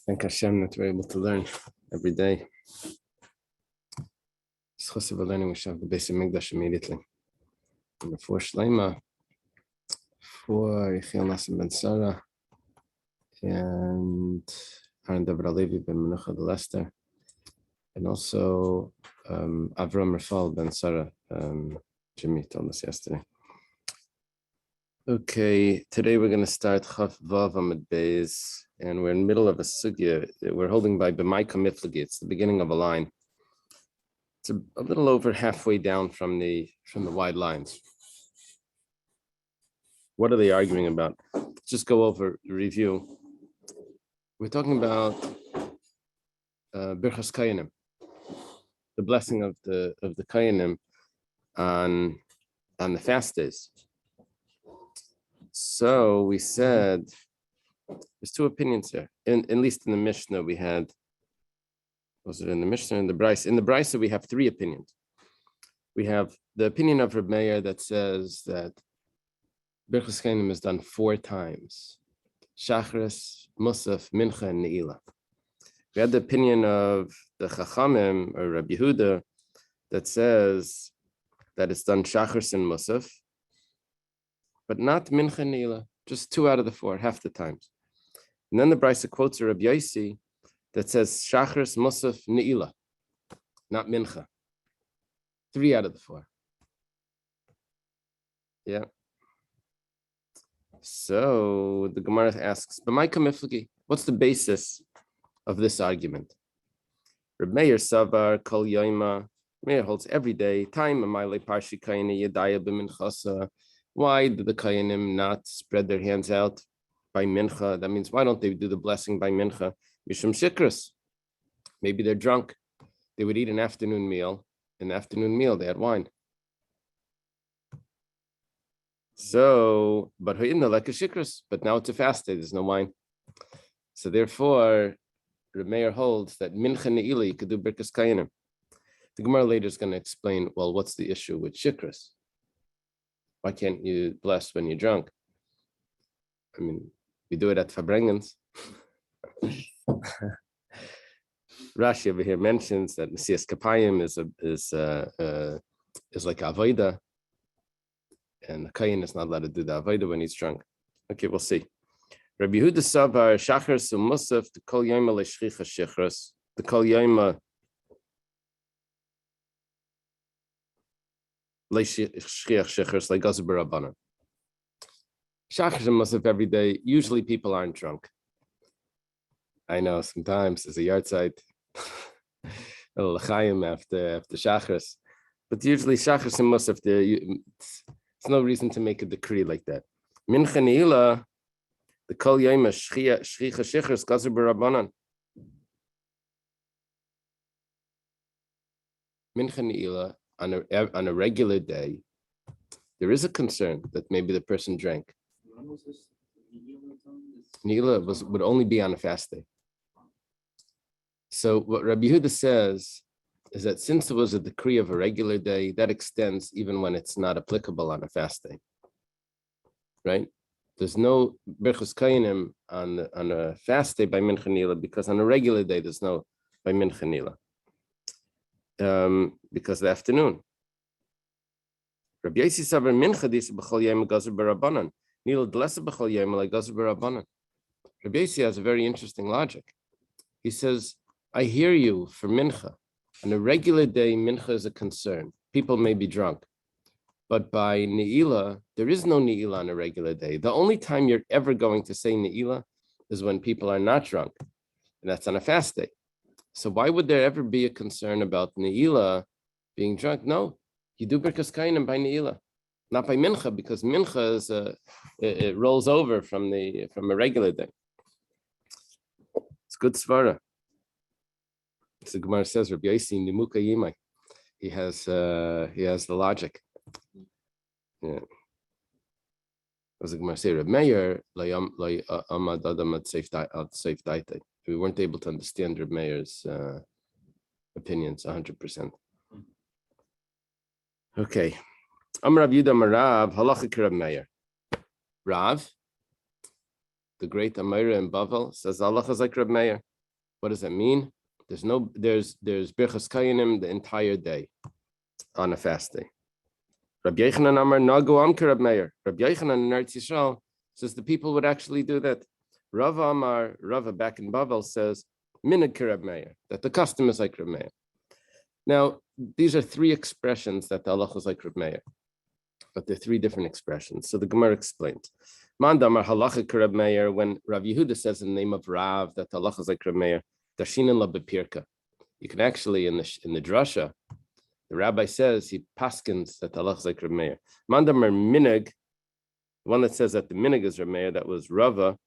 Thank Hashem that we're able to learn every day. It's chassid learning we should have the basic Mikdash immediately. And before Shleima, for Yechiel Nassim ben Sarah, and Aaron David Alevi ben Menucha de Lester, and also Avram Rafal ben Sarah. Jimmy told us yesterday. Okay, today we're going to start Chaf Vav Amud Beis, and we're in the middle of a sugya. We're holding by B'maika Miflagi. It's the beginning of a line. It's a little over halfway down from the wide lines. What are they arguing about? Just go over review. We're talking about Birchas Kayanim, the blessing of the Kayanim on the fast days. So we said there's two opinions here. At least in the Mishnah we had. Was it in the Mishnah or in the Brisa? In the Brisa we have three opinions. We have the opinion of Reb Meir that says that Birchas Kayanim is done 4 times: Shachris, Musaf, Mincha, and Ne'ilah. We had the opinion of the Chachamim or Rabbi Yehuda that says that it's done Shachris and Musaf, but not Mincha and Ne'ilah, just 2 out of the 4, half the times. And then the Brisa quotes a Rabbi Yossi that says Shachris, Musaf, Ne'ilah, not Mincha. 3 out of the 4. Yeah. So the Gemara asks, B'maika Miflagi, what's the basis of this argument? Reb Meir Savar, Kol Yoima, Meir holds every day, time Amayle Parshi Kayani Yadaya B'minchasa. Why do the Kayanim not spread their hands out by Mincha? That means, why don't they do the blessing by Mincha? Mishum Shikras. Maybe they're drunk. They would eat an afternoon meal. In the afternoon meal, they had wine. So, but like a Shikras. But now it's a fast day, there's no wine. So therefore, Reb Meir holds that Mincha Ne'ilah, you could do Birkas Kayanim. The Gemara later is going to explain, well, what's the issue with Shikras? Why can't you bless when you're drunk? I mean, we do it at Fabrengens. Rashi over here mentions that Mesias Kapayim is like Avodah, and the Kayin is not allowed to do the Avodah when he's drunk. Okay, we'll see. Rabbi Yehuda Savar Shachar Su Musaf the Kol Yoma LeShchicha Shichras the Kol Yoma LeShchiach Shichras like Gazer B'Rabbanan. Shachar and Musaf every day. Usually people aren't drunk. I know sometimes there's a yard site, a little l'chaim after Shachris, but usually Shachris and Musaf, there's no reason to make a decree like that. Mincha Ne'ilah, the Kol Yoma Shchicha Shichras Gazer B'Rabbanan. Mincha Ne'ilah on a regular day, there is a concern that maybe the person drank. Ne'ilah would only be on a fast day. So what Rabbi Yehuda says is that since it was a decree of a regular day, that extends even when it's not applicable on a fast day, right? There's no Birchas Kayanim on a fast day by Mincha Ne'ilah, because on a regular day there's no by Mincha Ne'ilah, because of the afternoon. Rabbi Yossi Savar Mincha Disa B'chol Yom Gazer B'Rabbanan Ne'ilah D'lesa B'chol Yom like Gazer B'Rabbanan. Rabbi Yossi has a very interesting logic. He says, I hear you for Mincha. On a regular day, Mincha is a concern. People may be drunk. But by Ne'ilah, there is no Ne'ilah on a regular day. The only time you're ever going to say Ne'ilah is when people are not drunk. And that's on a fast day. So why would there ever be a concern about Ne'ilah being drunk? No, you do Birkas Kayanim by Ne'ilah, not by Mincha, because Mincha is it rolls over from a regular day. It's good svara. So the Gemara says, Rabbi Yossi Nimuka Yimai. He has the logic. Yeah. As the Gemara say, Rabbi Meir Amad Adam at Safe Daite. We weren't able to understand Rabbi Meir's opinions 100%. Okay. Amar Rav Yudah Marav Halacha Rabbi Meir. Rav, the great Amira in Bavel, says Allah is like Rabbi Meir. What does that mean? There's Birchas Kayanim the entire day on a fast day. Rabbi Yochanan Amar Nagu Amker Rab Meir. Rabbi Yochanan in Eretz Yisrael says the people would actually do that. Rava back in Bavel says Minhag Rab Meir, that the custom is like Rab Meir. Now, these are three expressions that the halacha is like Rab Meir, but they're three different expressions. So the Gemara explains. Mandamar halacha Rab Meir, when Rav Yehuda says in the name of Rav that the halacha is like Rab Meir, Dashinan la bepirka. You can actually in the drasha, the rabbi says he paskins that the halacha is like Rab Meir. Mandamar minhag, the one that says that the minhag is Rab Meir, that was Rava.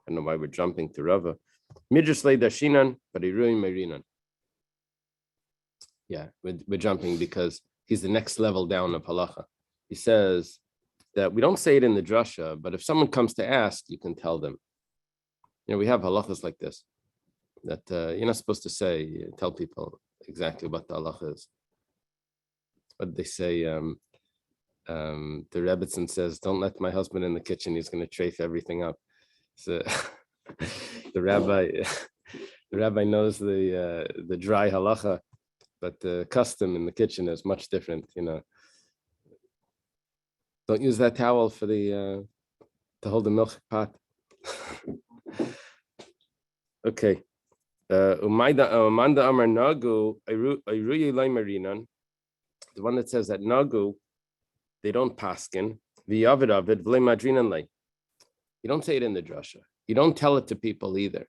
I don't know why we're jumping to Rava. Midrash le Dashinan, but Irui Merinan. Yeah, we're jumping because he's the next level down of halacha. He says that we don't say it in the drasha, but if someone comes to ask, you can tell them. We have halachas like this, that you're not supposed to tell people exactly what the halacha is. But they say, the Rebbitzin says, don't let my husband in the kitchen, he's going to trafe everything up. So the rabbi knows the dry halacha, but the custom in the kitchen is much different. Don't use that towel for to hold the milk pot. Okay. Umanda Amar Nagu, the one that says that Nagu, they don't paskin, v'yavid avid v'le madrinan lei. You don't say it in the drasha. You don't tell it to people either.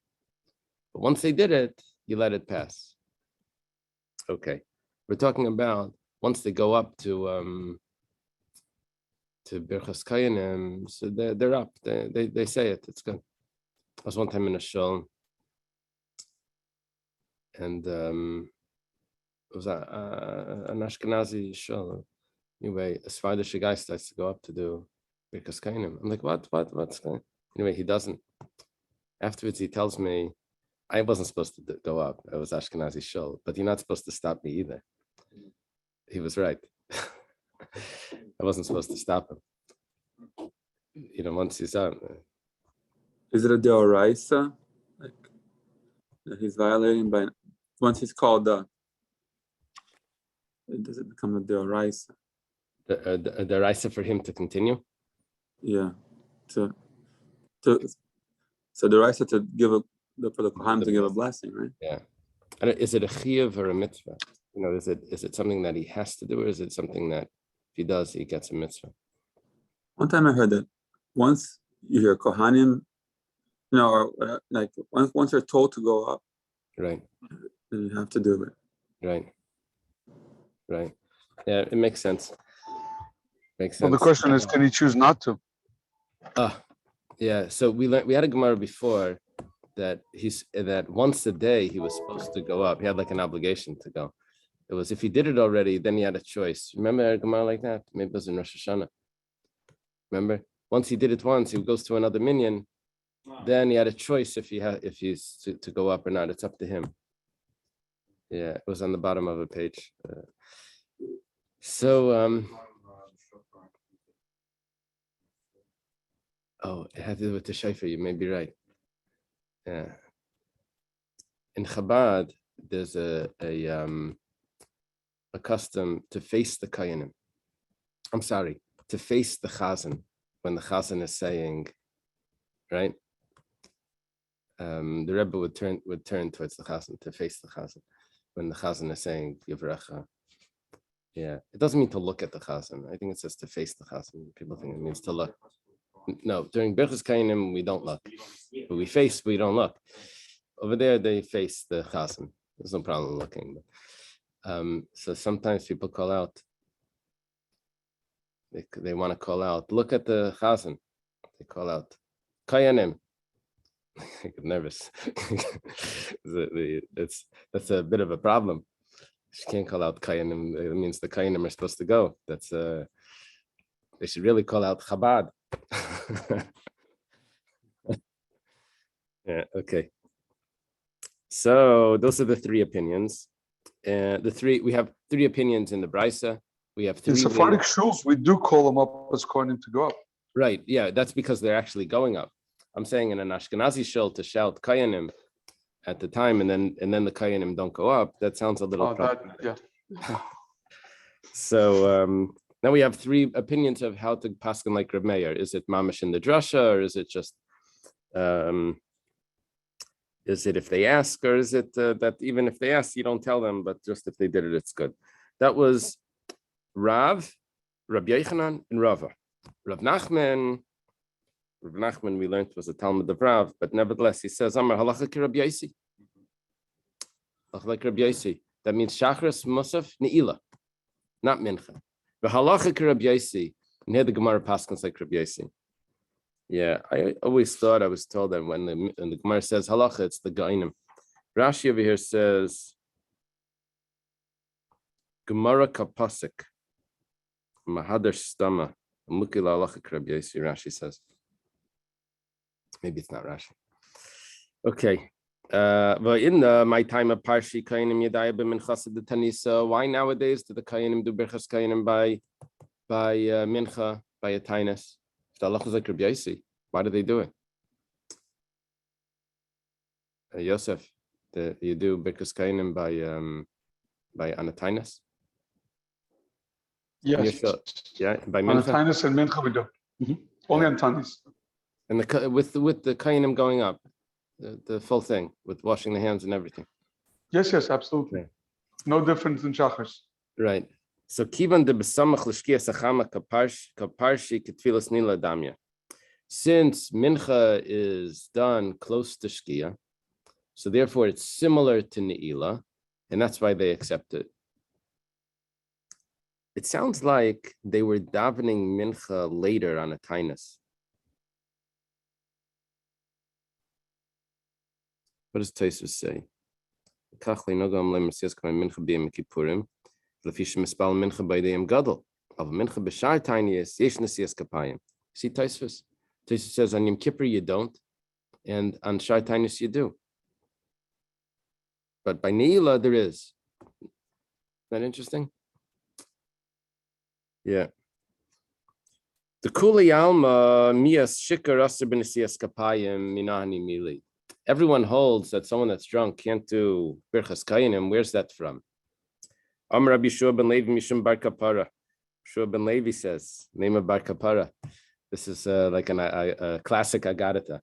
But once they did it, you let it pass. Okay. We're talking about once they go up to Birchas Kayanim, so they're up. They say it. It's good. I was one time in a shul, and it was an Ashkenazi shul. Anyway, a Svardish guy starts to go up to do Birchas Kayanim. I'm like, what's going on? Anyway, he doesn't. Afterwards, he tells me, I wasn't supposed to go up. I was Ashkenazi shul, but you're not supposed to stop me either. He was right. I wasn't supposed to stop him. Once he's up. Is it a deoraisa? Like he's violating by once he's called up? Does it become a deoraisa? The deoraisa for him to continue? Yeah. So deoraisa to give for the kohen to give a blessing, right? Yeah. Is it a chiyuv or a mitzvah? Is it something that he has to do, or is it something that if he does, he gets a mitzvah? One time I heard that once you hear kohanim, or like once you're told to go up, right, then you have to do it. Right. Yeah, it makes sense. Well, the question is, can he choose not to? Yeah. So we had a Gemara before that that once a day he was supposed to go up. He had like an obligation to go. It was if he did it already, then he had a choice. Remember a Gemara like that? Maybe it was in Rosh Hashanah. Remember? Once he did it once, he goes to another minyan. Then he had a choice if he's to go up or not. It's up to him. Yeah, it was on the bottom of a page. It had to do with the shofar. You may be right. Yeah. In Chabad, there's a custom to face the kayanim. I'm sorry, to face the chazan when the chazan is saying, right? The Rebbe would turn towards the chazan, to face the chazan when the chazan is saying Yivrecha. Yeah, it doesn't mean to look at the chazan. I think it says to face the chazan. People think it means to look. No, during Birchas Kayanim we don't look, but we don't look. Over there they face the chazan. There's no problem looking. But, so sometimes people call out. They want to call out. Look at the chazan. They call out Kayanim. I get nervous. That's a bit of a problem. You can't call out Kayanim. It means the Kayanim are supposed to go. That's they should really call out Chabad. Yeah. Okay. So those are the three opinions. We have three opinions in the Brisa. We have three. In Sephardic shuls, we do call them up as kohanim to go up. Right. Yeah, that's because they're actually going up. I'm saying in an Ashkenazi shul to shout Kayanim, at the time, and then the kayanim don't go up. That sounds a little problematic. So now we have three opinions of how to paskin like Reb Meir. Is it mamash in the drasha, or is it just is it if they ask, or is it that even if they ask, you don't tell them, but just if they did it, it's good? That was Rav, Rabbi Yochanan, and Rava. Rav Nachman, we learned was a Talmud of Rav, but nevertheless, he says, Amar halacha ki Rabbi Yosi. Like Rabbi Yosi. That means Shachris, Musaf, Ne'ilah, not Mincha. But halacha ki Rabbi Yosi. And here the Gemara paskins like Rabbi Yosi. Yeah, I always thought, I was told that when the Gemara says halacha, it's the Gainim. Rashi over here says, Gemara kapasik, Mahadar Stama, Mukila halacha ki Rabbi Yosi, Rashi says. Maybe it's not Rashi. Okay. But in my time of Parshi Kainim Yadaya b'minchas the Tanisa, why nowadays do the Kainim do Birchas Kainim by Mincha, by a Taanis? If the halacha is like Rabbi Yosi, why do they do it? Yosef, you do Birchas Kainim by on a Taanis? Yes. Yeah, by Mincha. On a Taanis and Mincha we do. Only on Taanis. And with the Kainim going up. The full thing with washing the hands and everything. Yes, absolutely. Okay. No difference in shachars. Right. So kivan de besamach l'shkia sachama kaparshi ketfilas nila damya. Since mincha is done close to shkia, so therefore it's similar to ne'ilah, and that's why they accept it. It sounds like they were davening mincha later on a taanis. What does Tosfos say? Kachle nogam le'mesias k'may mincha b'yem kippurim, l'fish mispal mincha b'yem gadol. Av mincha b'shar tainiyas yesh nesias kapayim. See Tosfos? Tosfos says on Yom Kippur you don't, and on shar tainiyas you do. But by ne'ilah there is. Isn't that interesting? Yeah. The kuli alma mias shikar aser b'nesias kapayim minani mili. Everyone holds that someone that's drunk can't do Birchas Kayanim. Where's that from? Amar Rabbi Shua ben Levi Mishum Bar Kapara. Shua ben Levi says, name of Bar Kapara. This is like a classic Agadata.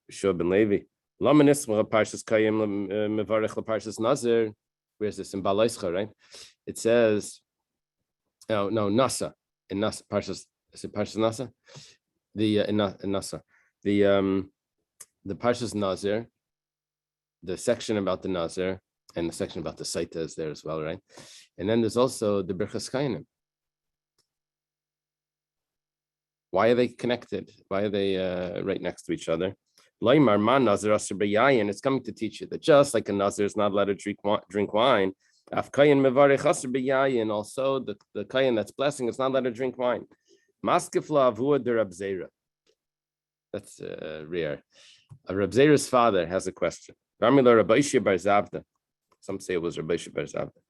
Shua ben Levi. Lama nisma Parshas Kayim mevarech leParshas Nazir. Where's this? In Balaischa, right? It says, no, Nasa. In Nasa, Parshas, is it Parshas Nasa? In Nasa. The Parshas Nazir, the section about the Nazir, and the section about the Saita is there as well, right? And then there's also the Birchas Kainim. Why are they connected? Why are they right next to each other? Laimar man Nazir Aser B'yayin. It's coming to teach you that just like a Nazir is not allowed to drink wine, Af Kayin Mevarech Aser B'yayin. Also, the Kayin that's blessing is not allowed to drink wine. Maskefla Avua de Rab Zera. That's rare. Reb Zera's father has a question. Some say it was Rabbi Shia bar Zavda.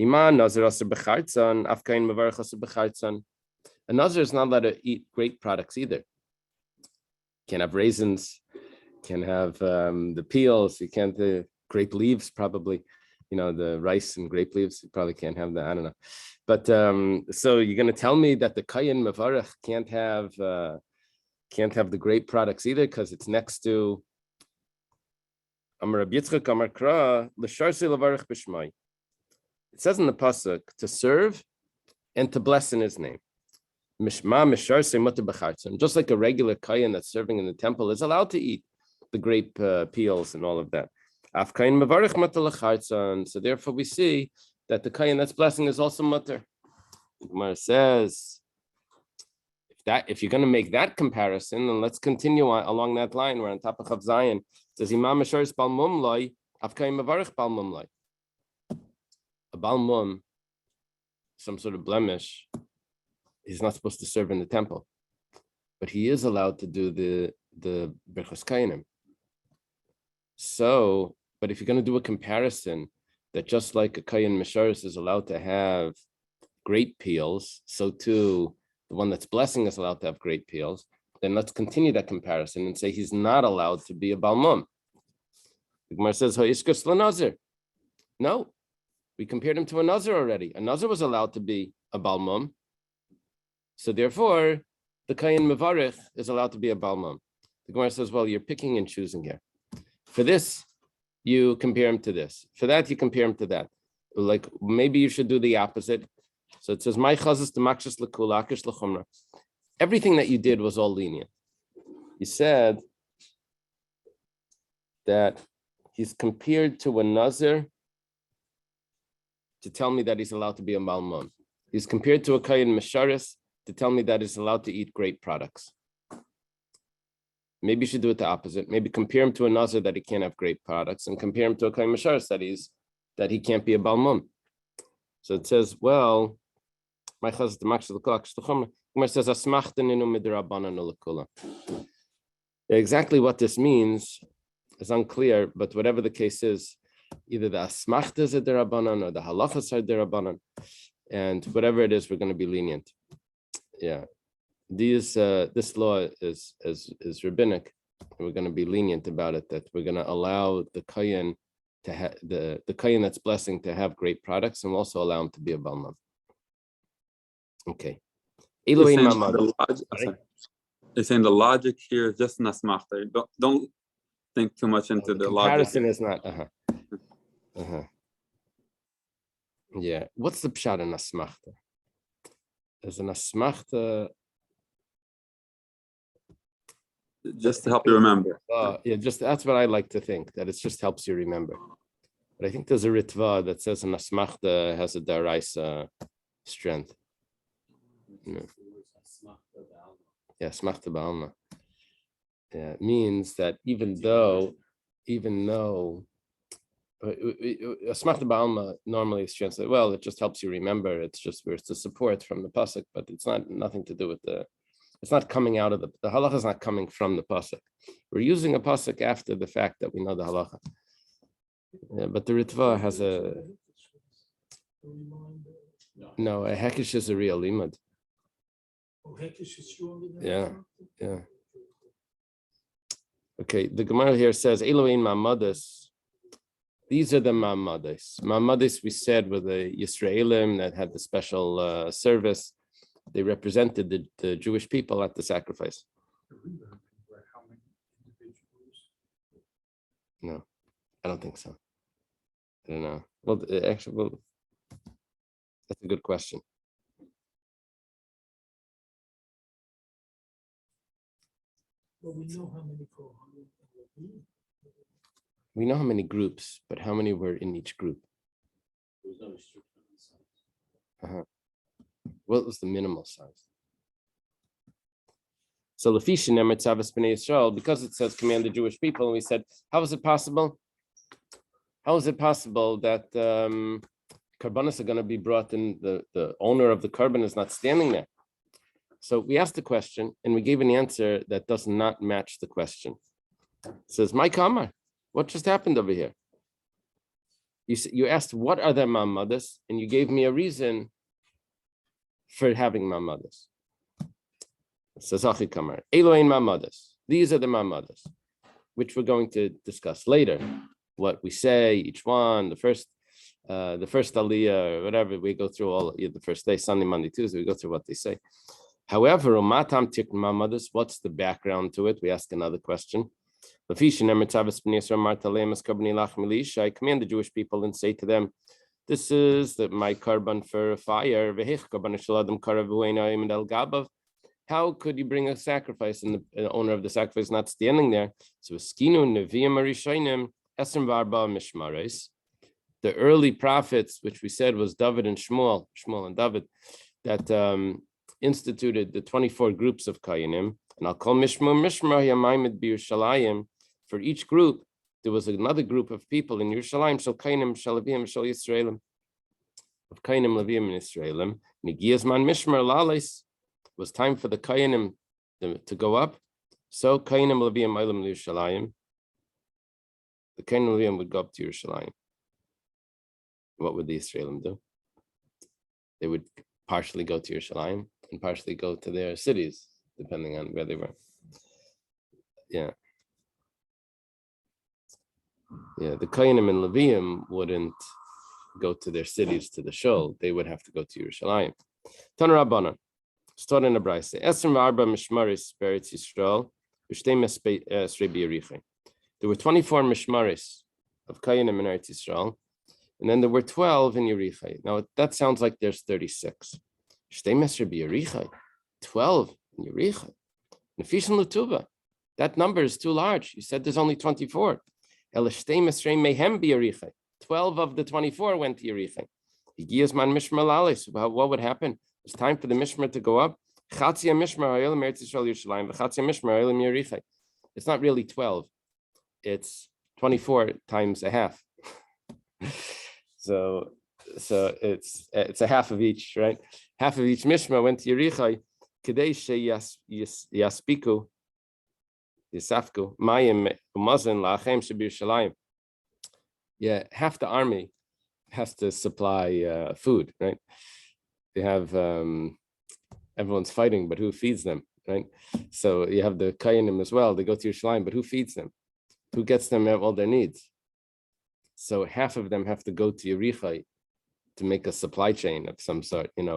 Iman Nazir aser b'chartzan, afkain mevarech aser b'chartzan. A Nazir is not allowed to eat grape products either. Can't have raisins, can have the peels. You can't grape leaves probably. You know, the rice and grape leaves. You probably can't have that. I don't know. But so you're going to tell me that the kayin mevarech can't have the grape products either because it's next to Amar Yitzchak Amar Kra l'sharsi levarech b'shmai. It says in the pasuk to serve and to bless in His name. Mishma misharsi mutar b'chartzon. Just like a regular kayin that's serving in the temple is allowed to eat the grape peels and all of that. Af kayin mevarech mutar l'chartzon. So therefore we see that the kayin that's blessing is also mutar. The Gemara says, if you're going to make that comparison, then let's continue along that line. We're on top of Chav Zayin. It says, Imam Misharis Bal Mum Loi, Afkayim Mavarich Bal Mum Loi. A Bal Mum, some sort of blemish, he's not supposed to serve in the temple. But he is allowed to do the Birchas Kayanim. So, but if you're going to do a comparison, that just like a Kayan Misharis is allowed to have grape peels, so too, the one that's blessing is allowed to have grape peels, then let's continue that comparison and say he's not allowed to be a Balmum. The Gemara says, "Ha'ishkas l'nazir." No, we compared him to a nazir already. A nazir was allowed to be a balmum, so therefore the kayin mevarich is allowed to be a balmum. The Gemara says, "Well, you're picking and choosing here. For this, you compare him to this. For that, you compare him to that. Like maybe you should do the opposite." So it says, "My chazas demakshas lekulakish lechumra." Everything that you did was all lenient. You said that he's compared to a nazir to tell me that he's allowed to be a malmon. He's compared to a kayin mesharis to tell me that he's allowed to eat grape products. Maybe you should do it the opposite. Maybe compare him to a nazir that he can't have grape products, and compare him to a kayin mesharis that he can't be a balmon. So it says, well, my chaz the makshel the chumra. It says asmachtaninu midrabanan ulakula. Exactly what this means is unclear, but whatever the case is, either the asmachta is a derabanan or the halachas are derabanan, and whatever it is, we're going to be lenient. Yeah, this law is rabbinic. We're going to be lenient about it. That we're going to allow the kayin to have the kayin that's blessing to have great products, and we'll also allow him to be a balman. Okay. You're saying the logic here is just an asmachta. Don't think too much into the comparison logic. Is not. Yeah. What's the pshat in asmachta? Is an asmachta just to help you remember? Yeah, just that's what I like to think, that it just helps you remember. But I think there's a ritva that says an asmachta has a daraisa strength. Yeah, asmachta ba'alma. Yeah, it means that even though asmachta ba'alma normally is translated, well, it just helps you remember. It's just where it's a support from the pasuk, but it's nothing to do with it's not coming out of the halacha is not coming from the pasuk. We're using a pasuk after the fact that we know the halacha. Yeah, but the ritva has a hekish is a real limud. Yeah. Okay, the Gemara here says Elohein ma'amadas. These are the ma'amadas. Ma'amadas, we said, were the Yisraelim that had the special service. They represented the Jewish people at the sacrifice. No, I don't think so. I don't know. Well, actually, that's a good question. Well, we know how many Kohanim. We know how many groups, but how many were in each group? What was the minimal size? So Lefish Nemer Tzavas Bnei Yisrael, because it says command the Jewish people, and we said, how is it possible? How is it possible that karbanos are going to be brought in? The owner of the carbon is not standing there. So we asked the question, and we gave an answer that does not match the question. It says, my kamar, what just happened over here? You asked, what are the ma'amadas? And you gave me a reason for having ma'amadas. It says, Achi kamar, Elohein ma'amadas. These are the ma'amadas, which we're going to discuss later. What we say, each one, the first aliyah, or whatever, we go through all the first day, Sunday, Monday, Tuesday, we go through what they say. However, what's the background to it? We ask another question. I command the Jewish people and say to them, this is my carbon for fire. How could you bring a sacrifice and the owner of the sacrifice not standing there? So the early prophets, which we said was David and Shmuel and David, that instituted the 24 groups of Kayanim, and I'll call Mishma Yamayimid B'Yerushalayim. For each group, there was another group of people in Yerushalayim, Shal Kayanim, Shal Levim, Shal Yisraelim, of Kayanim, Levim, and Yisraelim. Nigiyazman Mishmar Lales, was time for the Kayanim to go up. So Kayanim, Levim, Eilim, Yerushalayim. The Kayanim, Levim would go up to Yerushalayim. What would the Yisraelim do? They would partially go to Yerushalayim and partially go to their cities, depending on where they were. Yeah. Yeah, the Kohanim and Levium wouldn't go to their cities to the shul. They would have to go to Yerushalayim. Tana Rabbanan, start in the Braise. Esrim v'arba mishmaris beretz Yisrael, v'shtei mesrei b'yerichai. There were 24 mishmaris of Kohanim in Eretz Yisrael, and then there were 12 in Yerichai. Now that sounds like there's 36. Shtei mesrei b'yerichai, 12 in Yerichai. Nefesh and Lutuva, that number is too large. You said there's only 24. 12 of the 24 went to Yerichai. What would happen? It's time for the Mishmar to go up. It's not really 12. It's 24 times a half. So it's a half of each, right? Half of each Mishmar went to Yerichai. Yeah, half the army has to supply food, right? They have everyone's fighting, but who feeds them, right? So you have the Kohanim as well. They go to Yerushalayim, but who feeds them? Who gets them all their needs? So half of them have to go to Yerichai to make a supply chain of some sort, and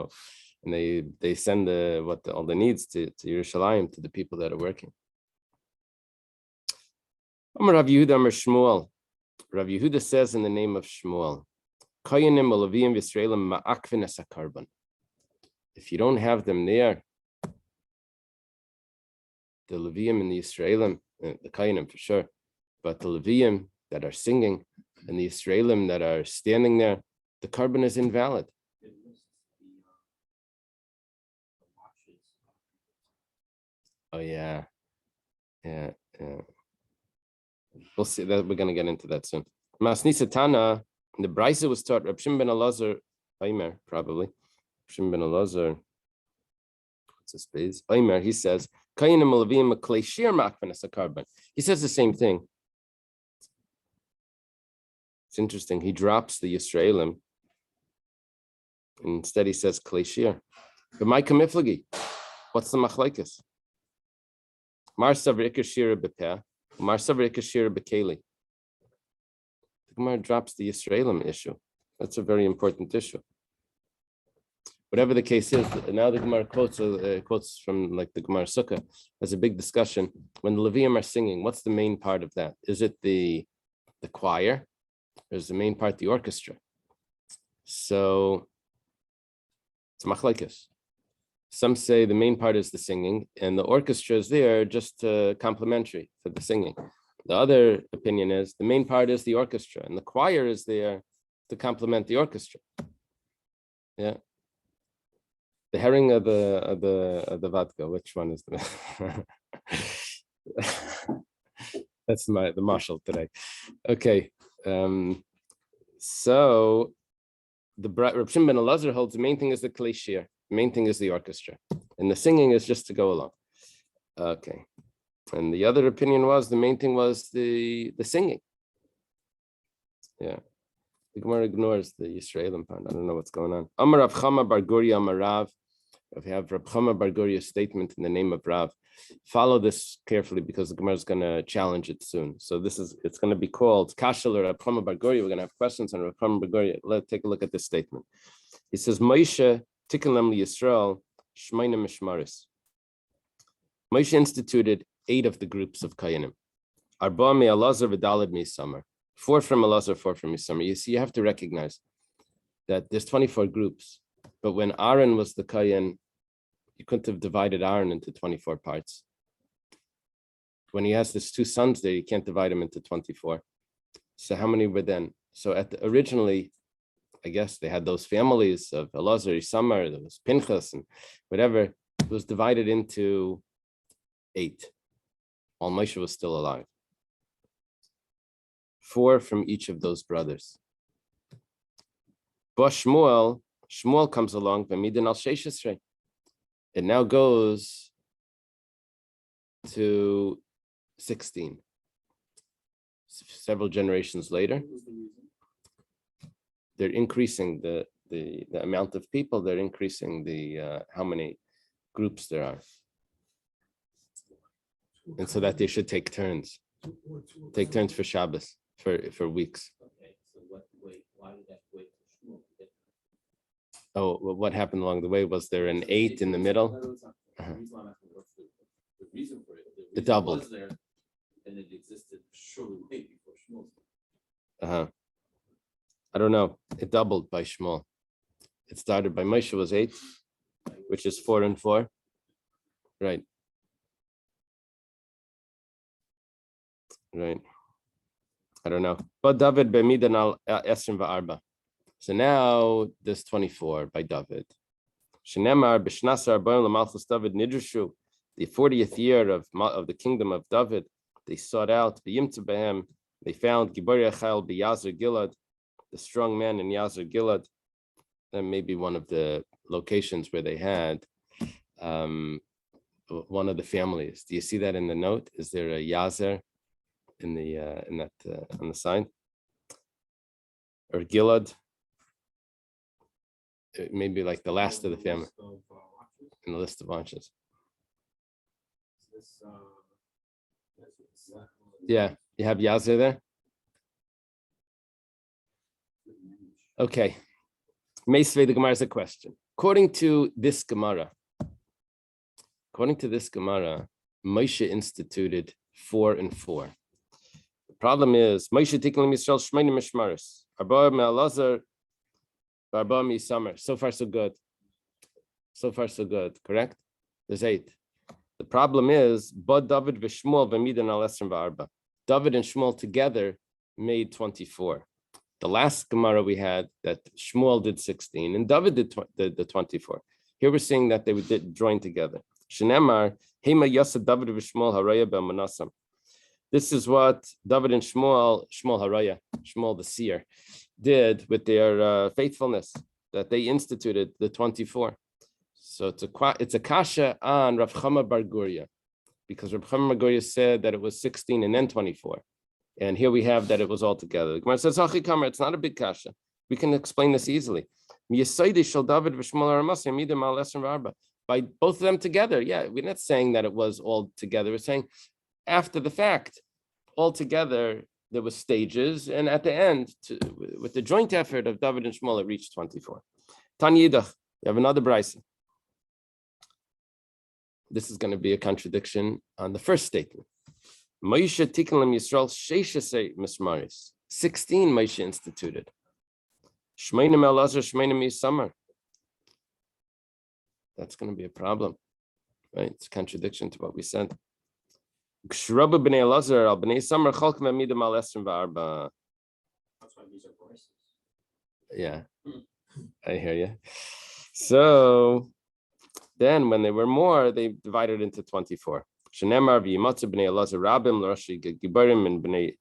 they send all the needs to Yerushalayim, to the people that are working. Rav Yehuda Amar Shmuel. Rav Yehuda says in the name of Shmuel, Kohanim Leviim Yisraelim ma'akvin es hakarban. If you don't have them there, the Leviim and the Yisraelim, the Kohanim for sure, but the Leviim that are singing and the Yisraelim that are standing there, the carbon is invalid. Oh yeah. We'll see that. We're going to get into that soon. Masnisa Tana, the Braise was taught. Reb Shimon ben Elazar, Aimer probably. Shimon ben Elazar. What's his space? Aimer. He says, "Kayinim Levim Kleishir Makvenes Akarban." He says the same thing. It's interesting. He drops the Yisraelim. Instead, he says Kleishir. But my kamiflagi. What's the machlekes? Mar Savr Ikashira Bepeh. The Gemara drops the Yisraelim issue. That's a very important issue. Whatever the case is, now the Gemara quotes from like the Gemara Sukkah as a big discussion. When the Levium are singing, what's the main part of that? Is it the choir, or is the main part the orchestra? So it's machlekes. Some say the main part is the singing, and the orchestra is there just complementary for the singing. The other opinion is the main part is the orchestra, and the choir is there to complement the orchestra. Yeah, the herring of the vodka. Which one is the? That's the marshal today. Okay, so the Reb Shimon ben Elazar holds the main thing is the kleishir. The main thing is the orchestra, and the singing is just to go along. Okay, and the other opinion was the main thing was the singing. Yeah, the Gemara ignores the Yisraelim part. I don't know what's going on. Amar Rav Chama bar Guria Amar Rav. We have Rav Chama bar Guria's statement in the name of Rav. Follow this carefully because the Gemara is going to challenge it soon. So it's going to be called Kashal or Rav Chama bar Guria. We're going to have questions on Rav Chama bar Guria. Let's take a look at this statement. He says Moshe. Yisrael, Shmeina Mishmaris. Moshe instituted 8 of the groups of Kohanim. Arba me Elazar v'dalad me Samar. 4 from Elazar, 4 from Isamar. You see, you have to recognize that there's 24 groups, but when Aaron was the Kohen, you couldn't have divided Aaron into 24 parts. When he has his 2 sons there, you can't divide them into 24. So how many were then? So originally, I guess they had those families of Elazar, Isamar, there was Pinchas and whatever. It was divided into 8 while Moshe was still alive. 4 from each of those brothers. But Shmuel comes along, V'midin al Sheishesrei. It now goes to 16. Several generations later. They're increasing the amount of people. They're increasing the how many groups there are, and so that they should take turns for Shabbos. for weeks. Okay, so why did that wait for Shmuel to get Oh, well, what happened along the way? Was there an 8 in the middle? Uh-huh. The reason for it? It doubled. Was there, and it existed surely way before Shmuel. I don't know. It doubled by Shmuel. It started by Moshe was 8, which is 4 and 4. Right. Right. I don't know. But David b'midan al esrim va'arba. So now this 24 by David. Shenemar b'shnasar arbaim l'malchus David nidrashu. The 40th year of the kingdom of David, they sought out b'yimtzu b'hem. They found Gibor Yachal b'Yazer Gilad, the strong man in Yazer Gilad. That may be one of the locations where they had one of the families. Do you see that in the note? Is there a Yazer in the on the sign? Or Gilad? It may be like the last of the family in the list of watches. Yeah, you have Yazer there? Okay. Meisvei, the Gemara is a question. According to this Gemara, Moshe instituted 4 and 4. The problem is Moshe Tiklim Yisrael Shmeini Mishmaris, Arba Me'alazar, Arba Mi'Samar. So far, so good. So far, so good. Correct? There's 8. The problem is, Bad David v'Shmuel v'midan al esrim v'arba. David and Shmuel together made 24. The last Gemara we had that Shmuel did 16 and David did the 24. Here we're seeing that they did join together. Shenemar Hema Yasa David v'Shmuel Haraya be'Manasam. This is what David and Shmuel Haraya, Shmuel the seer, did with their faithfulness, that they instituted the 24. So it's a kasha on Rav Chama Bar Guria, because Rav Chama Bar Guria said that it was 16 and then 24. And here we have that it was all together. The Gemara says, it's not a big kasha. We can explain this easily. By both of them together. Yeah, we're not saying that it was all together. We're saying after the fact, all together, there were stages. And at the end, with the joint effort of David and Shmuel, it reached 24. Tani Daf, you have another brisa. This is going to be a contradiction on the first statement. Moshe Tiklim Yisrael Sheishasei Mismaris. 16 Moshe instituted. Shmeinim Elazar, Shmeinim Yisamar. That's going to be a problem, right? It's a contradiction to what we said. Gshrabu b'nei Elazar al b'nei Yisamar chalk v'amidam al esrim v'arba. That's why these are voices. Yeah, I hear you. So then when they were more, they divided into 24. Shenemar v'yimatzu b'nei Elazar rabim l'rashi gibarim and b'nei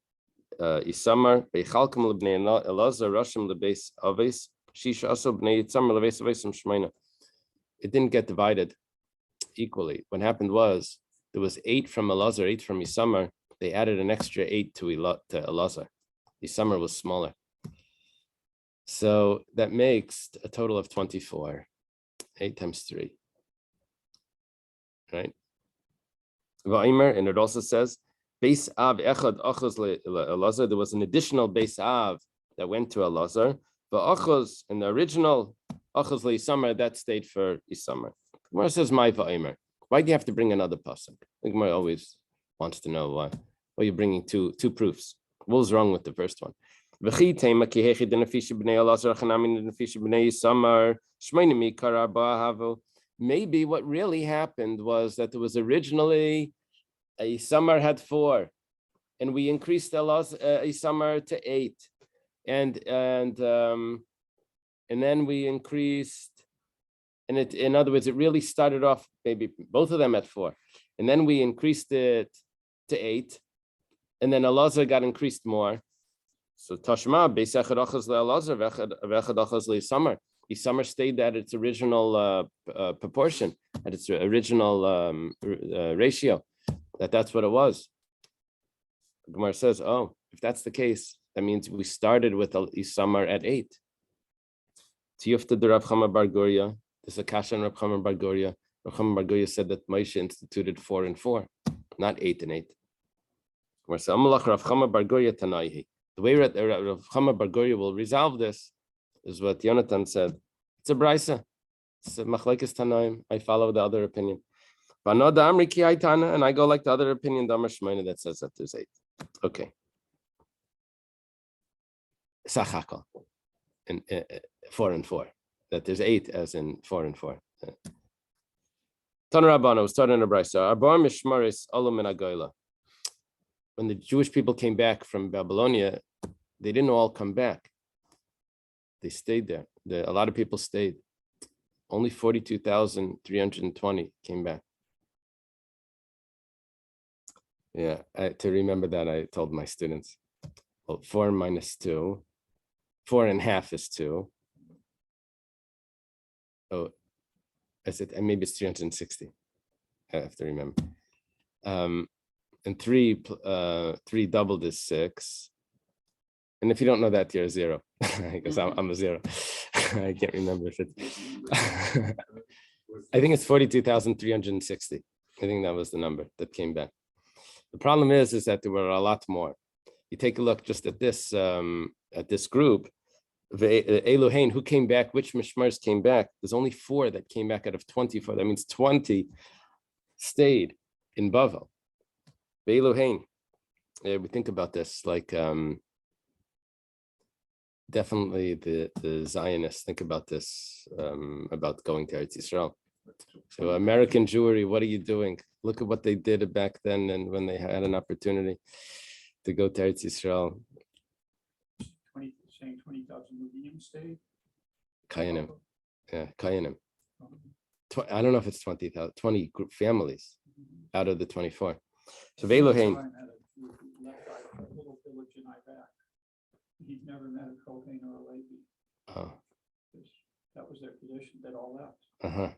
Isamar beichalkim l'bnei Elazar rashim l'beis aves shisha also b'nei Isamar l'beis avesim shmeina. It didn't get divided equally. What happened was there was 8 from Elazar, 8 from Isamar. They added an extra 8 to Elazar. Isamar was smaller, so that makes a total of 24. 8 times 3, right? And it also says, Beis Av Echad Achos Elazar. There was an additional Beis Av that went to Elazar. But Achos, in the original Achos LeIsamar, that stayed for Isamar. Gemara says, "My va'omer." Why do you have to bring another pasuk? The Gemara always wants to know why. Why you're bringing two proofs? What was wrong with the first one? Maybe what really happened was that there was originally a Isamar had 4, and we increased Isamar to 8, and then we increased, and it, in other words, it really started off maybe both of them at 4, and then we increased it to 8, and then Elazar got increased more. So Tashma Beisachad Achaz LeElazar v'Echad Achaz LeIsamar. Isamar stayed at its original proportion, at its original ratio. That's what it was. Gemara says, oh, if that's the case, that means we started with Isamar at 8. Tiyufta de Rav Chama Bar Guria. This is a kasha on Rav Chama Bar Guria. Rav Chama Bar Guria said that Moshe instituted 4 and 4, not 8 and 8. Gemara says, Amalach Rav Chama Bar Guria Tanaihi. The way Rav Chama Bar Goria will resolve this is what Yonatan said. It's a brisa. It's a machlekes tanoim. I follow the other opinion. And I go like the other opinion, that says that there's 8. Okay. Sachakal. And 4 and 4. That there's 8 as in 4 and 4. Tana Rabbana was taught in a brisa. Arba mishmaris olam min hagoyla. When the Jewish people came back from Babylonia, they didn't all come back. They stayed there. A lot of people stayed. Only 42,320 came back. Yeah, to remember that, I told my students, well, 4 minus 2, 4 and a half is 2. Oh, is it? And maybe it's 360. I have to remember. And 3 doubled is 6. And if you don't know that, you're a 0. Because I'm a 0. I can't remember if it's. I think it's 42,360. I think that was the number that came back. The problem is that there were a lot more. You take a look just at this group. Elohein, who came back? Which mishmars came back? There's only 4 that came back out of 24. That means 20 stayed in Bavel. Elohein. We think about this like definitely the Zionists think about this about going to Eretz Yisrael. So American Jewry, what are you doing? Look at what they did back then, and when they had an opportunity to go to Eretz Yisrael. Saying 20,000 Nubians stayed. Kayanim, yeah, Kayanim. I don't know if it's 20,000, 20 group families out of the 24. So Elohein. Little village in Iraq. He'd never met a Kohen or a Levi. Oh. That was their position. They'd all left. Uh-huh.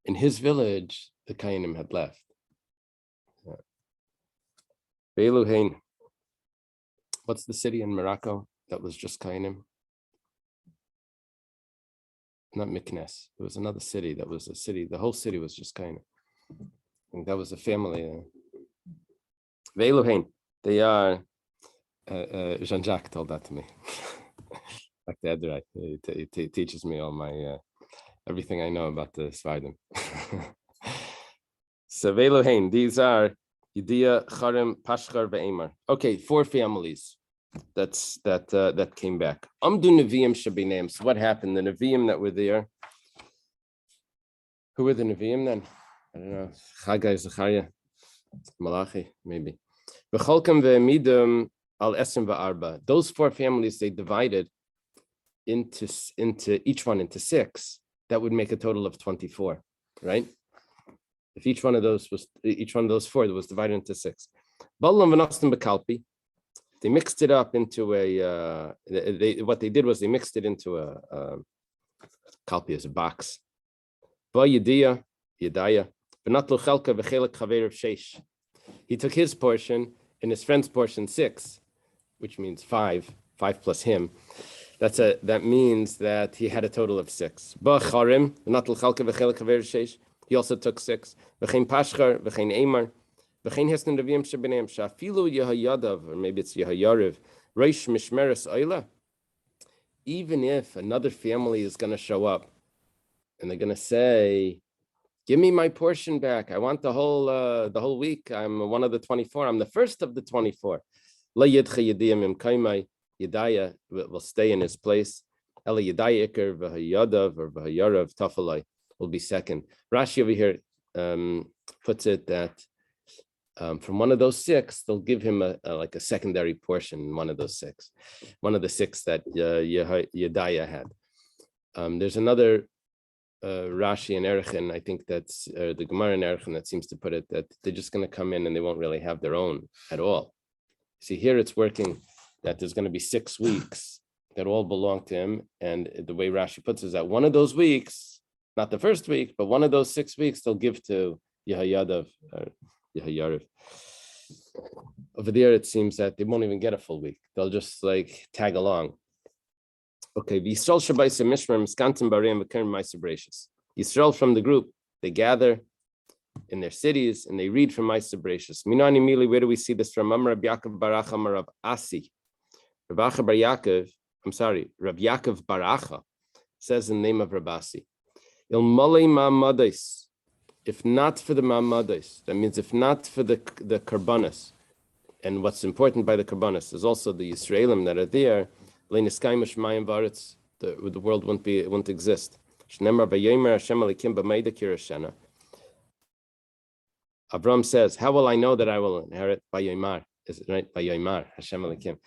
In his village, the Kayanim had left. Elohein. What's the city in Morocco that was just Kayanim? Not Meknes. It was another city that was a city. The whole city was just Kayanim. I think that was a family. Elohein. They are. Jean-Jacques told that to me. Like the Edrei. He teaches me all my everything I know about the Svardim. So Elohein. These are Yediyah, Charim, Pashchar, Ve'emar. Okay, 4 families that came back. Amdu Nevi'im Shabinaim. So what happened? The Nevi'im that were there. Who were the Nevi'im then? I don't know. Chagai, Zechariah, Malachi, maybe. V'cholkam ve'emidim al esrim va'arba. Those 4 families, they divided into each one into 6. That would make a total of 24, right? If each one of those 4 that was divided into 6. Balam v'nostim b'kalpi. They mixed it up into what they did was they mixed it into a kalpi as a box. Ba Yediyah, Yedaya, v'natlu chelka v'chelek chaver sheish. He took his portion and his friend's portion 6, which means 5 plus him. That means that he had a total of 6. Ba charim, v'natlu chelka v'chelek chaver sheish. He also took 6. V'chein pashchar, v'chein emar. Or maybe it's Yehayariv, Reish Mishmeres Oila. Even if another family is going to show up and they're going to say, give me my portion back. I want the whole week. I'm one of the 24. I'm the first of the 24. Yedaya will stay in his place. Ela Yedaya Iker v'hayadav or v'hayarav tafalai will be second. Rashi over here puts it that from one of those 6, they'll give him a secondary portion in one of those 6. One of the 6 that Yedaya had. There's another Rashi and Erechin, I think that's the Gemara and Erechin that seems to put it that they're just going to come in and they won't really have their own at all. See, here it's working that there's going to be 6 weeks that all belong to him. And the way Rashi puts it is that one of those weeks, not the first week, but one of those 6 weeks, they'll give to Yehayadav. Yehayariv. Over there, it seems that they won't even get a full week. They'll just like tag along. Okay, Yisrael Shabbaisa Mishmar Miskantim Barim V'Kerem Ma'aser Bereishis. Yisrael from the group, they gather in their cities, and they read from Ma'aser Bereishis. Minani Mili, where do we see this from? Amar Rab Yaakov Baracha, Amar Rab Asi. Rab Yaakov Baracha says in the name of Rab Asi, Il Malay Ma'amadais, if not for the Ma'amadais, that means if not for the Karbanas, and what's important by the Karbanas is also the Yisraelim that are there, the world wouldn't exist. Avram says, how will I know that I will inherit? By Yoimar. Is it right? By Yoimar, Hashem Elikim.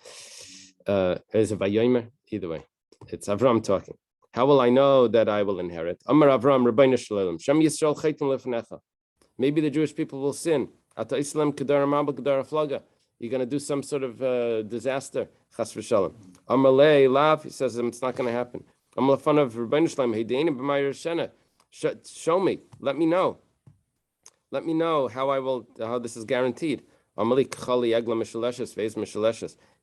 Is it by Yoimar? Either way. It's Avram talking. How will I know that I will inherit? Amar Avram, Rabbeinu Shalom. Shem Yisrael chaytim lefnecha. Maybe the Jewish people will sin. Ata Islam kedar mabel kedar flaga. You're going to do some sort of disaster. Chas v'shalom. Amar lei lav. He says it's not going to happen. Amar lefan of Rabbeinu Shalom. Heideinu b'mayir shena. Show me. Let me know. Let me know how this is guaranteed.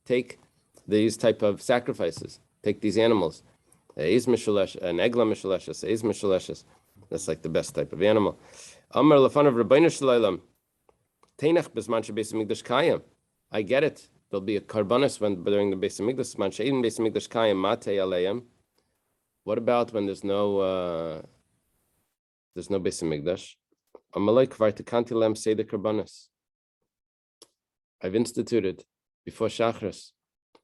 Take these type of sacrifices. Take these animals. That's like the best type of animal. I get it. There'll be a karbanis during the Beis Hamikdash. What about when there's no Beis Hamikdash? I've instituted before Shachris,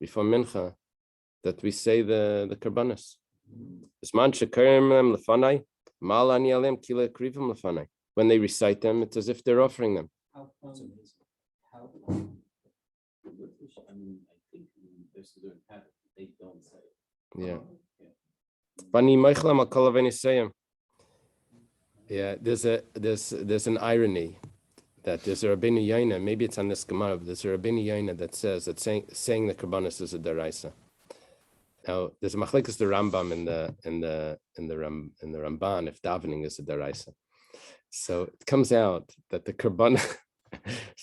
before Mincha, that we say the Karbanis. When they recite them, it's as if they're offering them. How I mean, I think there's a certain habit they don't say it. Yeah, there's an irony that there's a Rabbeinu Yaina, maybe it's on this Gemara, but there's a Rabbeinu Yaina that says that saying the Karbanis is a deraisa. Now there's a machlekes the Rambam in the Ramban if davening is a deraisa. So it comes out that the Karbanis,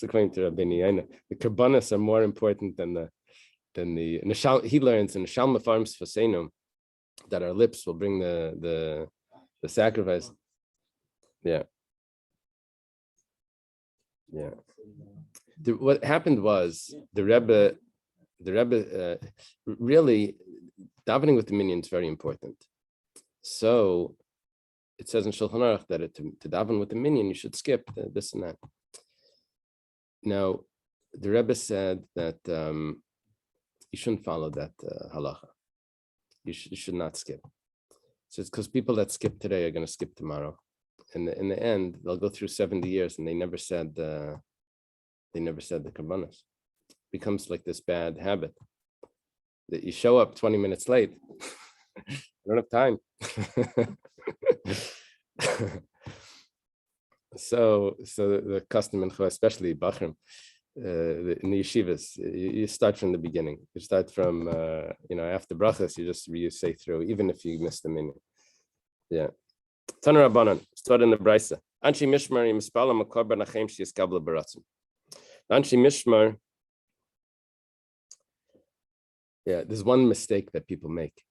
according to Rabbeinu Yaina, the Karbanis are more important than the he learns in the Shalma Farms Fasenum that our lips will bring the sacrifice. Yeah. What happened was the Rebbe really davening with the minyan is very important. So it says in Shulchan Aruch that to daven with the minyan you should skip this and that. Now the Rebbe said that you shouldn't follow that halacha. You should not skip. So it's because people that skip today are going to skip tomorrow. In the end, they'll go through 70 years and they never said the Karbanos. It becomes like this bad habit that you show up 20 minutes late. You don't have time. So the custom, especially Bachrim, in the yeshivas, you start from the beginning. You start from after brachas, you say through, even if you miss the minyan. Yeah. Taner Rabbanan, start in the Brisa. Anshi Mishmar Yispala Makor Benachem Shieskabla Baratzim. Anshi Mishmar. Yeah, there's one mistake that people make.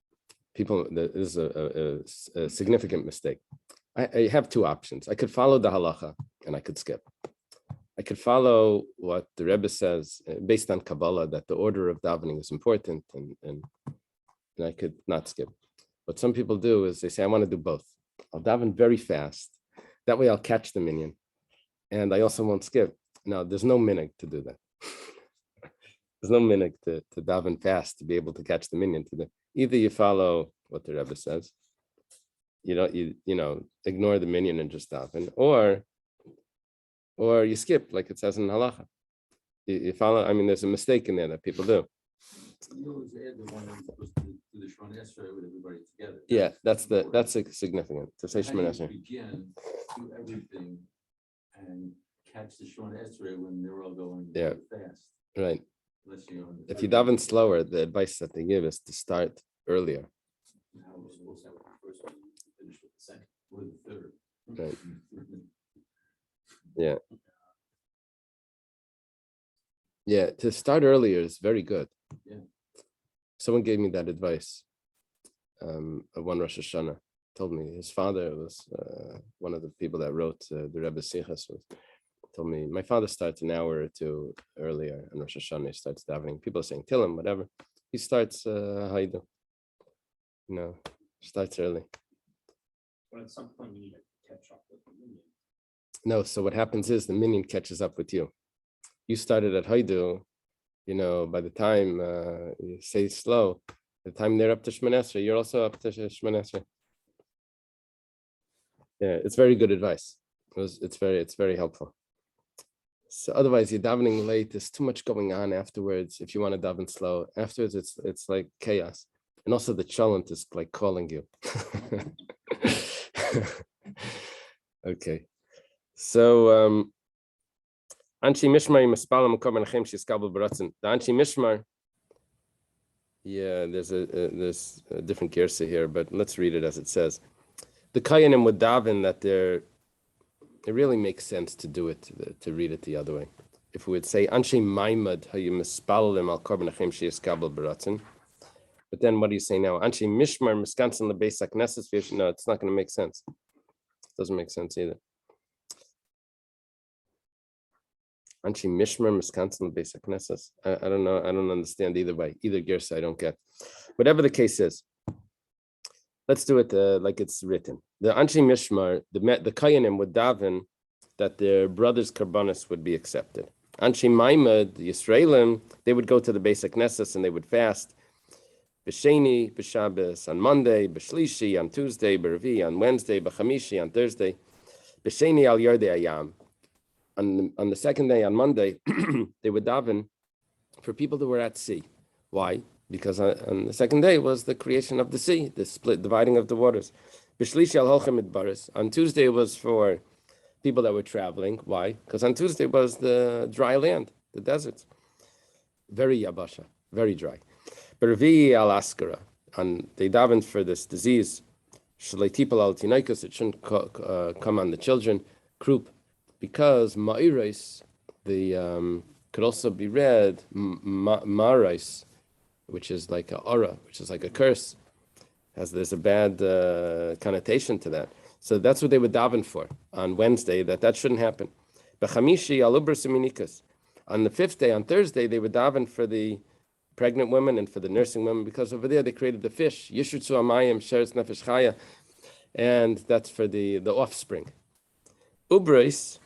This is a significant mistake. I have two options. I could follow the halacha and I could skip. I could follow what the Rebbe says based on Kabbalah that the order of davening is important and I could not skip. What some people do is they say, I want to do both. I'll daven very fast. That way I'll catch the minyan. And I also won't skip. No, there's no minhag to do that. There's no minhag to daven fast to be able to catch the minyan. Either you follow what the Rebbe says, you ignore the minyan and just daven, or you skip like it says in halacha. You follow. I mean, there's a mistake in there that people do. You always add the one that's supposed to do the Shemona Esrei with everybody together. Yeah, that's significant to say Shemona Esrei. Begin, do everything, and catch the Shemona Esrei when they're all going fast. Right. If you daven slower, the advice that they give is to start earlier. Now we're supposed to have the first one, finish with the second or the third. Right. Yeah. Yeah, to start earlier is very good. Yeah. Someone gave me that advice. One Rosh Hashanah. told me his father was one of the people that wrote the Rebbe Sichas. Told me my father starts an hour or two earlier on Rosh Hashanah. He starts davening. People are saying Tillim, whatever. He starts Haidu. Starts early. But at some point you need to catch up with the minion. No, so what happens is the minion catches up with you. You started at Haidu, by the time you say slow, the time they're up to Shemon Esrei, you're also up to Shemon Esrei. Yeah, it's very good advice. It's very helpful. So otherwise, you're davening late. There's too much going on afterwards. If you want to daven slow, afterwards it's like chaos, and also the cholent is like calling you. Okay, so Anshi Mishmar Mispalam Korban she's Kabul Baratzin. The Anshi Mishmar. Yeah, there's a different girsa here, but let's read it as it says. The Kayanim would daven that it really makes sense to do it, to read it the other way. If we would say, Anshe Maimad, hayu mispalim al korban achim she'es kabel baratzin. But then what do you say now? Anshe Mishmar miskansen lebeis hakneses. No, it's not going to make sense. It doesn't make sense either. Anshe Mishmar miskansen lebeis hakneses. I don't know. I don't understand either way. Either gersa I don't get. Whatever the case is. Let's do it like it's written. The Anshe Mishmar, the Kayanim would daven that their brothers' karbanis would be accepted. Anshe Maimad, the Yisraelim, they would go to the basic Knesset and they would fast. B'Sheni, B'Shabbos, on Monday, B'Shlishi, on Tuesday, B'Revi, on Wednesday, B'Chamishi, on Thursday. B'Sheni al Yardei Ayam. On the second day, on Monday, they would daven for people that were at sea. Why? Because on the second day was the creation of the sea, the split, dividing of the waters. B'Shlishi al Holchem Midbaris. On Tuesday was for people that were traveling. Why? Because on Tuesday was the dry land, the deserts. Very yabasha, very dry. B'Revi al Askara. And they davened for this disease. Shleitipal al Tinaikus, it shouldn't come on the children. Krup. Because Ma'irais, could also be read Marais, which is like a aura, which is like a curse. There's a bad connotation to that. So that's what they would daven for on Wednesday, that shouldn't happen. B'chamishi alubra seminikas. On the fifth day, on Thursday, they would daven for the pregnant women and for the nursing women, because over there they created the fish, Yishutzu Amayim, Sheretz Nefesh Chaya, and that's for the offspring. Ubris,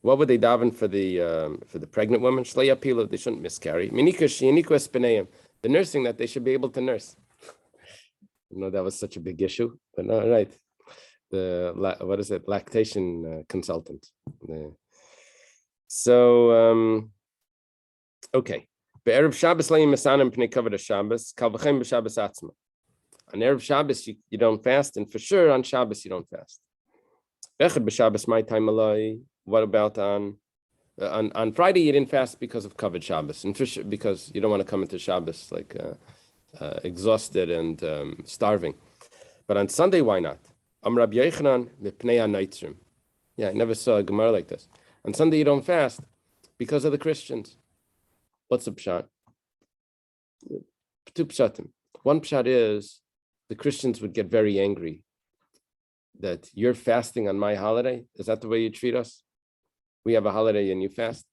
what would they daven for the pregnant women? Shleya Pilu, they shouldn't miscarry. Minikas Shianiku Espeneim. The nursing that they should be able to nurse. That was such a big issue, but no, right. What is it? Lactation consultant. So, okay. Be'erev Shabbos leim mesanim pnei kavod Shabbos, kal v'chem b'Shabbos atzma. On Erev Shabbos you don't fast, and for sure on Shabbos you don't fast. Bechad b'Shabbos my time alai. What about on Friday you didn't fast because of kavod Shabbos, and for sure, because you don't want to come into Shabbos like exhausted and starving. But on Sunday, why not? Rabbi Yochanan mipnei ha'naitzrim. Yeah, I never saw a Gemara like this. On Sunday you don't fast because of the Christians. What's the pshat? Two pshatim. One pshat is the Christians would get very angry that you're fasting on my holiday. Is that the way you treat us? We have a holiday and you fast.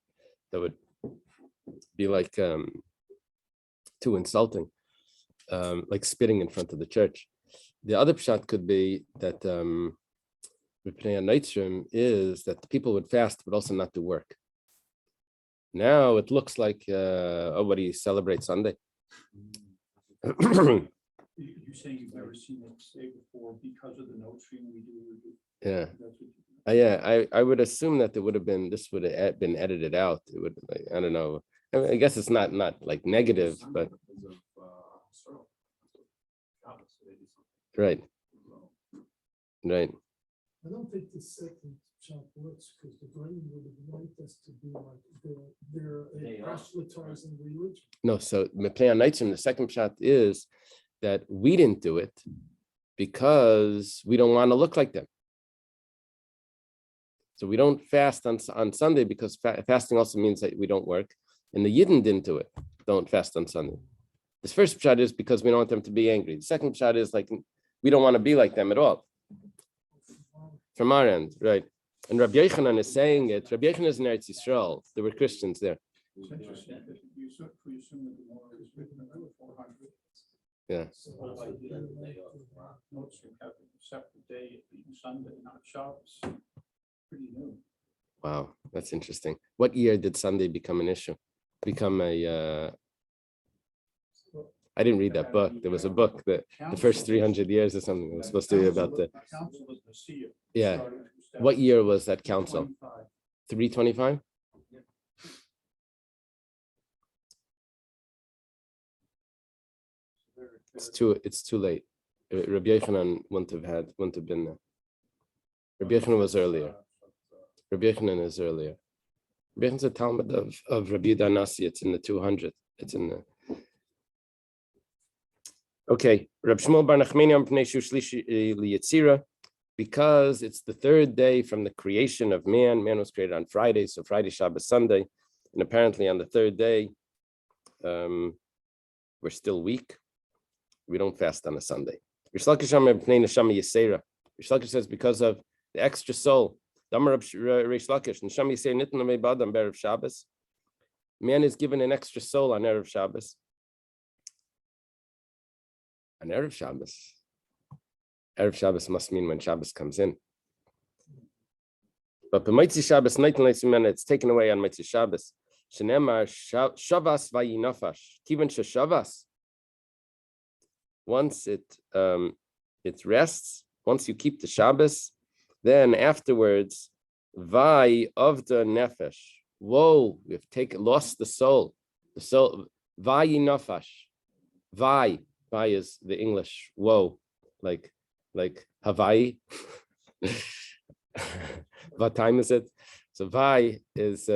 That would be like too insulting, like spitting in front of the church. The other pshat could be that Mipnei HaNeitzrim is that the people would fast but also not do work. Now it looks like, what do you celebrate Sunday? You're saying you've never seen it say before because of the note stream we do. Yeah. Yeah, I would assume that this would have been edited out. It would, like, I don't know. I guess it's not like negative, but right. I don't think the second shot works because the brain would have liked us to be like they're proselytizing religion. No, so Mepnei HaNeitzrim, the second shot is that we didn't do it because we don't want to look like them. So we don't fast on Sunday because fasting also means that we don't work. And the Yidden didn't do it. Don't fast on Sunday. This first shot is because we don't want them to be angry. The second shot is like we don't want to be like them at all. From our end, right? And Rabbi Yochanan is saying it. Rabbi Yochanan is in Eretz Yisrael. There were Christians there. It's interesting that you assume that the Gemara is written in the 400. Yeah. Notes we have a separate day being Sunday, not Shabbos. Pretty new. Wow, that's interesting. What year did Sunday become an issue? Become a I didn't read that book. There was a book that the first 300 years or something was supposed to be about the. Yeah. What year was that council? 325? It's too late. Rabbi Yochanan wouldn't have been there. Rabbi Yochanan was earlier. Rabbi Yochanan is earlier. Rabbi Yochanan's a Talmud of Rabbi Danasi. It's in the 200. It's in the. Okay, Rab Shmuel Bar Nachmani Pnei Shu Shlishi Liyitzira, because it's the third day from the creation of man. Man was created on Friday, so Friday, Shabbos, Sunday, and apparently on the third day, we're still weak. We don't fast on a Sunday. Rish Lakish says because of the extra soul. Rish Lakish, man is given an extra soul on Erev Shabbos. On Erev Shabbos. Erev Shabbos must mean when Shabbos comes in. But B'Motzei Shabbos, it's taken away on Motzei Shabbos. Shenemar Shavas vayinafash. Kivan sheshavas. Once it rests, once you keep the Shabbos, then afterwards, vai of the nefesh. Whoa, we've lost the soul. The soul, vayinafash. Vai is the English whoa, like Hawaii. What time is it? So vai is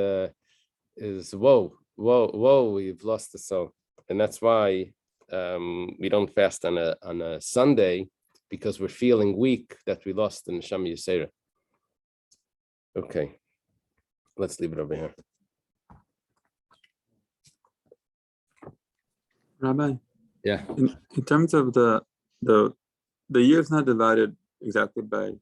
whoa, we've lost the soul, and that's why we don't fast on a Sunday, because we're feeling weak that we lost in Neshama Yisera. Okay, let's leave it over here. Rabbi. Yeah. In terms of the year is not divided exactly by